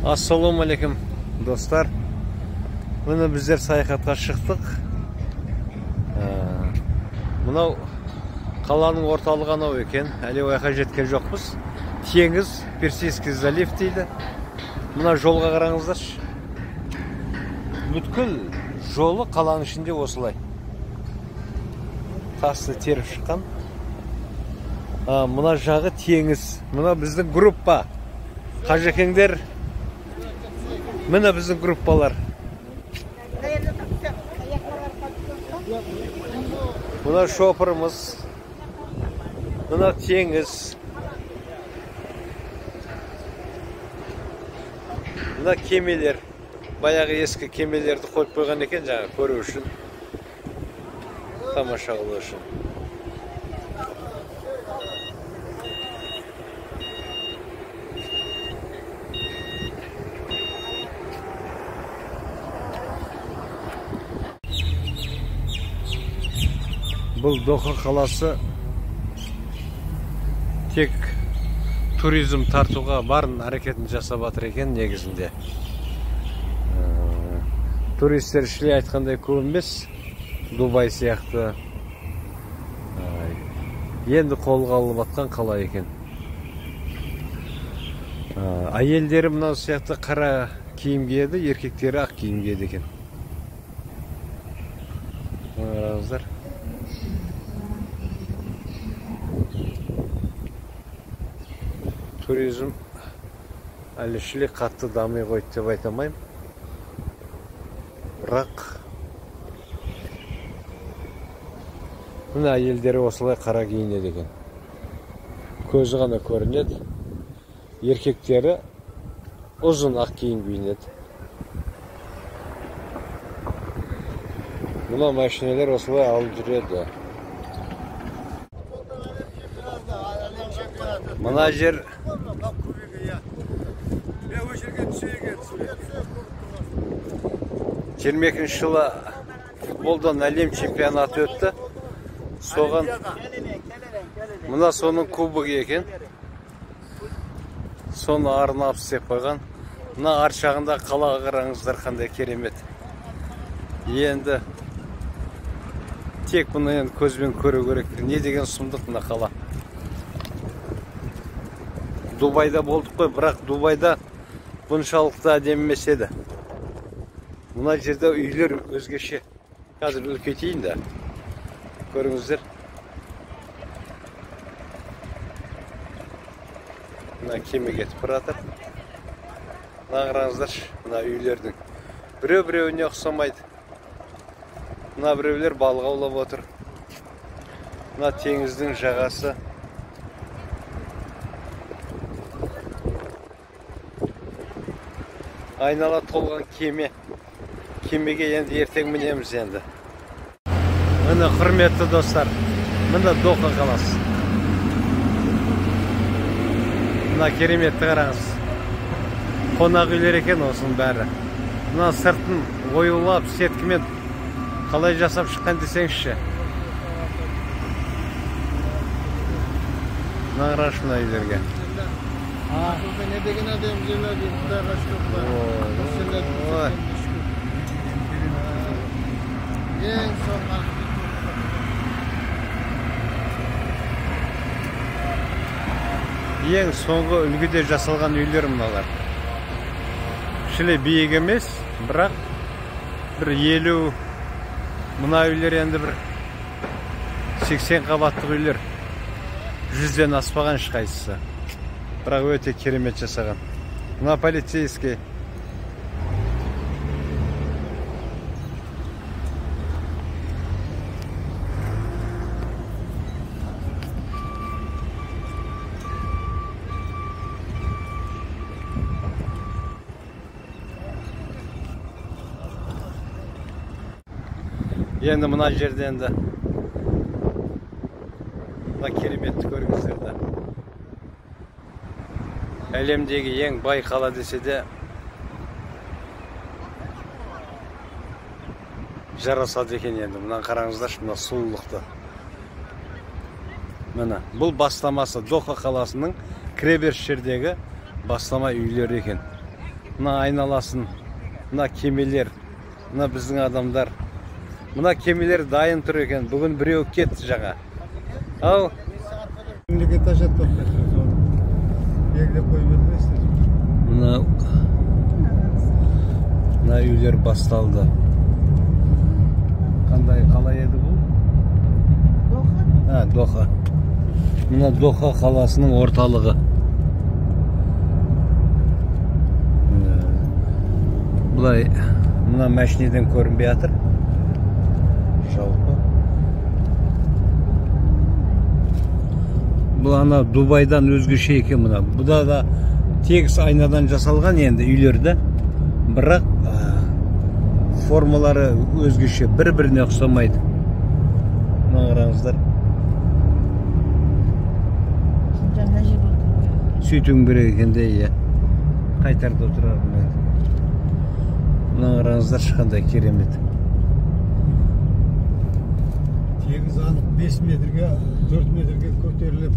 Ассалаумағалейкум достар. Міне біздер саяхатқа шықтық. Мынау қаланың орталығы анау екен. Әлі ойға жеткен жоқпыз. Теңіз, Персидский залив дейді. Мына жолға қараңыздаршы. Бүткіл жолы қаланың ішінде осылай. Тасты теріп шыққан. Мына жағы теңіз. Мына біздің группа. Қажекеңдер. Мына біздің группалар. Мына шопырымыз. Мына теңіз. Мына кемелер. Баяғы ескі кемелерді қойып қойған екен, жаңа көру үшін. Тамаша қылу үшін. Бұл Доха қаласы тек туризм тартуға барын әрекетін жасап жатыр екен негізінде. Туристер ішілей айтқандай көп емес, Дубай сияқты. Енді қолға алып жатқан қала екен. Әйелдері мынау сияқты қара киім киеді, еркектері ақ киім киеді екен. Қараңыздар. Туризм әлішілі қатты дамый қойды деп айтамайым. Бірақ мына әйелдері осылай қара киінеді екен. Көзі ғана көрінеді. Еркектері ұзын ақ киім киінеді. Мына машиналар осылай алып жүреді. Мына жер 22 жылы футболдан әлем чемпионаты өтті. Соған мына соның кубогі екен. Соны арнап істеп қойған. Мына арт жағында қалаға қараңыздар, қандай керемет. Енді тек бұны көзбен көру керек. Не деген сұмдық мына қала. Дубайда болдық қой, бірақ Дубайда бұншалықты әдемі емес еді. Мына жерде үйлер өзгеше. Қазір үлкейтейін да. Көріңіздер. Мына кеме кетіп баратыр. Мына қараңыздар, мына үйлердің біреу-біреуіне ұқсамайды. Мына біреулер балық аулап отыр. Мына теңіздің жағасы. Айнала толған кеме. Кемеге енді ертең мінеміз енді. Міне құрметті достар. Міне Доха қаласы. Мына кереметті қараңыз. Қонақ үйлер екен осының бәрі. Мына сыртын оюлап, сеткімен қалай жасап шыққан десеңізші. Мына қарашы мына үйлерге. Ne деген адам жерлерді Құдайға шүкір. Ең соңғы Ең соңғы үлгіде жасалған үйлер мыналар. Шіле биік емес, бірақ бір 50 мына үйлер енді бір 80 қабаттық үйлер. 100-ден аспаған ешқайсысы. Бірақ өте керемет жасаған. Мына полицейский. Енді мына жерде енді мына кереметті көріңіздер да. Әлемдегі ең бай қала десе де жарасады екен енді. Мына қараңыздаршы, мына сұлулықты. Міне, бұл бастамасы Доха қаласының кіреберіс жердегі бастама үйлер екен. Мына айналасын, мына кемелер, мына біздің адамдар. Мына кемелер дайын тұр екен. Бүгін біреу кетті жаңа. Ау. Мемлекет ажат тоқтатыр. Белгілеп қойып бермейсіздер. Мына үйлер басталды. Қалай еді бұл? Доха. Доха. Мына Доха қаласының орталығы. Бұлай, мына мәшинеден көрінбей жатыр. Жалпы. Бұл ана Дубайдан өзгеше екен мына. Бұда да тегіс айнадан жасалған енді үйлерді. Бірақ формалары өзгеше, бір-біріне ұқсамайды. Мына қараңыздар. Сөйтуің керек екенде, иә. Қайтарда отырар. Мына қараңыздар шыққандай керемет. Тегіз анық 5 метрге, 4 метрге көтеріліп,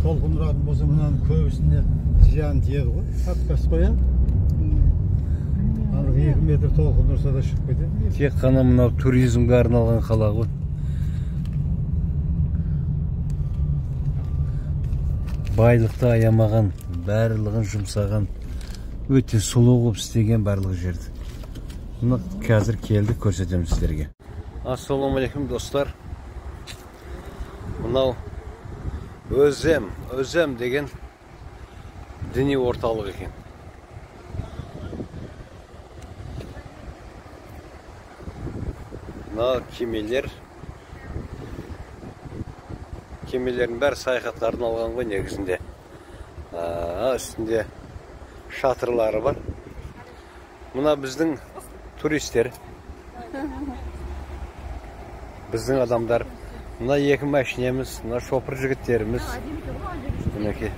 толқын ұратын болса, мұнаның көбісіне зиян тиеді ғой. Тапқас қоя. Анық 2 метр толқын ұрса да шығып кетеді. Тек қана мынау туризмге арналған қала ғой. Байлықты аямаған, барлығын жұмсаған, өте сұлу қылып істеген барлық жерді. Мұны қазір келді көрсетемін сіздерге. Ассалаумағалейкум достар. Мынау Өзем деген діни орталық екен. Мына кемелердің бәрі саяхатқа арналған ғой негізінде. Үстінде шатырлары бар. Мына біздің туристер, біздің адамдар. Мына екі мәшинеміз, мына шопыр жігіттеріміз. Мінеке.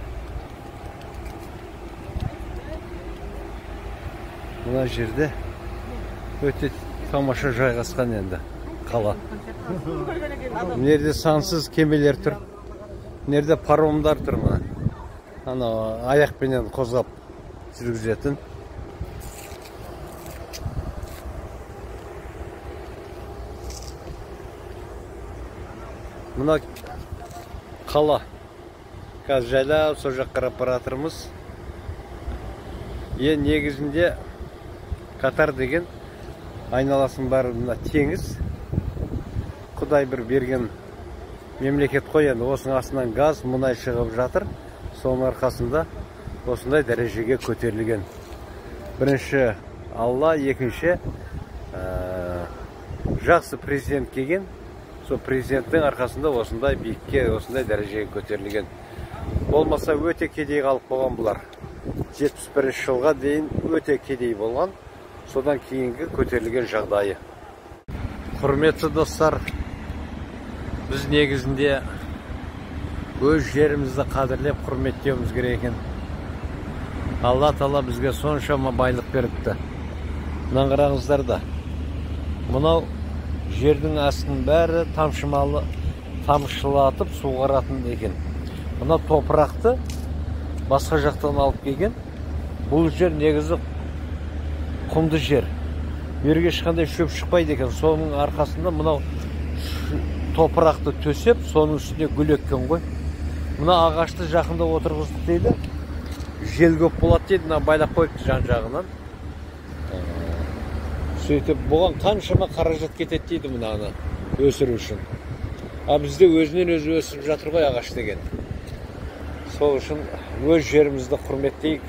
Мына жерде өте тамаша жайғасқан енді қала. Нерде сансыз кемелер тұр. Нерде паромдар тұр мына. Ана аяқпенен қозғап жүргізетін. Мына қала. Қазір жайлап сол жаққа қарап баратырмыз. Негізінде Катар деген айналасын бар мына теңіз. Құдай бір берген мемлекет қой енді. Осының астынан газ, мұнай шығып жатыр. Соның арқасында осындай дәрежеге көтерілген. Бірінші Алла, екінші жақсы президент келген. Сол президенттің арқасында осындай биікке, осындай дәрежеге көтерілген. Болмаса өте кедей қалып болған бұлар. 71 жылға дейін өте кедей болған. Содан кейінгі көтерілген жағдайы. Құрметті достар, біз негізінде өз жерімізді қадірлеп құрметтеуіміз керек екен. Алла Тағала бізге соншама байлық беріпті. Мына қараңыздар да. Мынау жердің астын бәрі тамшылатып суғаратын екен. Мына топырақты басқа жақтан алып келген. Бұл жер негізі құмды жер. Берге ешқандай шөп шықпайды екен. Соның арқасында мынау топырақты төсеп, соның үстіне гүл еккен ғой. Мына ағашты жақында отырғыздық дейді. Жел көп болады дейді, мына байлап қойыпты жан-жағынан. Сөйтіп, бұған қаншама қаражат кетеді дейді мынаны өсіру үшін. Бізде өзінен өзі өсіп жатыр ғой ағаш деген. Сол үшін өз жерімізді құрметтейік.